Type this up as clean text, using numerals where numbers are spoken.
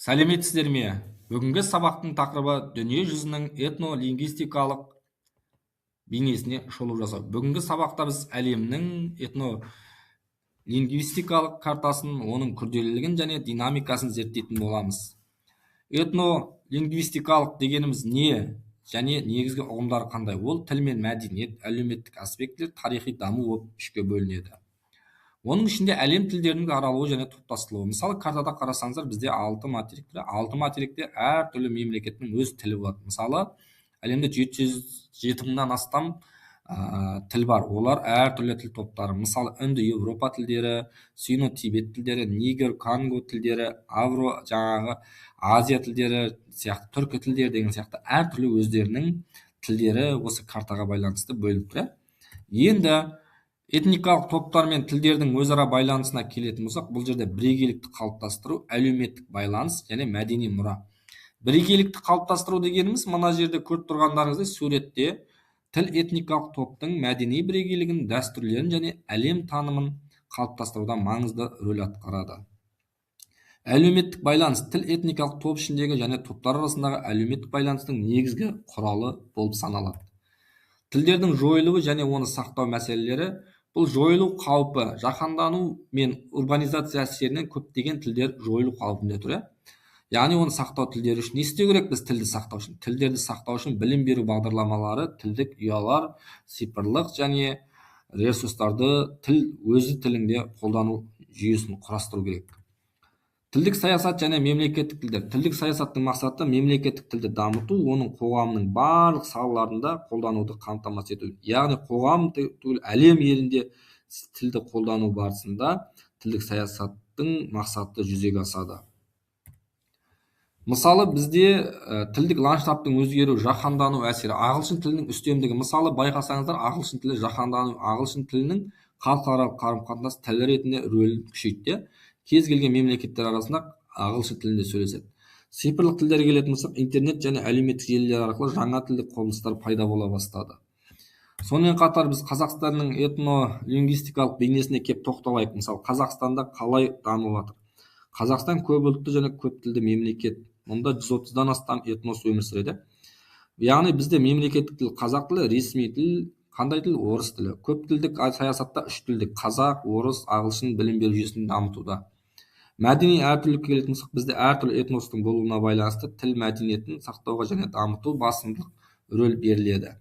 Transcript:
Сәлеметсіздер ме? Бүгінгі сабақтың тақырыбы дүние жүзінің этнолингвистикалық бейнесіне шолу жасау. Бүгінгі сабақта біз әлемнің этнолингвистикалық картасын, оның күрделілігін және динамикасын зерттейтін боламыз. Этнолингвистикалық дегеніміз не? Және негізгі ұғымдары қандай? Ол тіл мен мәдениет, әлеуметтік аспектілер, тарихи даму болып үшке бөлінеді. Оның ішінде әлем тілдерінің аралығы және топтастырылуы. Мысалы, картада қарасаңыздар, бізде 6 материкте әртүрлі мемлекеттің өз тілі болады. Мысалы, әлемде 707 мыңнан астам тіл бар. Олар әртүрлі тіл топтары. Мысалы, үнді Европа тілдері, сино-тибет тілдері, нигер, конго тілдері, Азия тілдері сияқты, түркі тілдері деген сияқты әртүрлі өздерінің тілдері осы картаға байланысты бөліп тұр. Енді этникалық топтар мен тілдердің өзара байланысына келетін болсақ, бұл жерде бірегейлікті қалыптастыру, әлеуметтік байланыс және мәдени мұра. Бірегейлікті қалыптастыру дегеніміз мына жерде көріп тұрғандарыңыздай суретте тіл этникалық топтың мәдени бірегейлігін, дәстүрлерін және әлем танымын қалыптастыруда маңызды рөл атқарады. Әлеуметтік байланыс тіл этникалық топ ішіндегі және топтар арасындағы әлеуметтік байланыстың негізгі құралы болып саналады. Тілдердің жойылуы және оны сақтау мәселелері. Бұл жойылу қаупі жаһандану мен урбанизация әсерінен көптеген тілдер жойылу қаупінде тұр. Яғни оны сақтау тілдері үшін не істеу керек біз тілді сақтау үшін? Тілдерді сақтау үшін білім беру бағдарламалары, тілдік ұялар, цифрлық және ресурстарды тіл өзі тілінде қолдану жүйесін құрастыру керек. Тілдік саясат және мемлекеттік тілдер. Тілдік саясаттың мақсаты мемлекеттік тілді дамыту, оның қоғамның барлық салаларында қолдануды қамтамасыз ету. Яғни қоғам түгіл әлем елінде тілді қолдану барысында тілдік саясаттың мақсаты жүзеге асады. Мысалы, бізде тілдік ландшафтың өзгеру, жаһандану әсері, ағылшын тілінің үстемдігі. Мысалы, байқасаңыздар, ағылшын тілі жаһандану, ағылшын тілінің халықаралық қарым-қатынас тілі ретінде рөлін күшейтті. Кез келген мемлекеттер арасында ағылшын тілінде сөйлеседі. Цифрлық тілдерге келетін болсақ, интернет және әлеуметтік желілер арқылы жаңа тілдік құбылыстар пайда бола бастады. Сонымен қатар біз Қазақстанның этнолингвистикалық бейнесіне кеп тоқталайық. Мысалы, Қазақстанда қалай дамып жатыр? Қазақстан көпұлтты және көптілді мемлекет. Мұнда 130-дан астам этнос өмір сүреді. Яғни бізде мемлекеттік тіл қазақ тілі, ресми тіл қандай тіл? Орыс тілі. Көптілдік саясатта 3 тілдік қазақ, орыс, ағылшын білім беру жүйесін дамытуда. Мәдени әртүрлікке келетін болсақ, бізде әртүрлі этностың болуына байланысты тіл мәдениетін сақтауға және дамыту басымдылық рөл беріледі.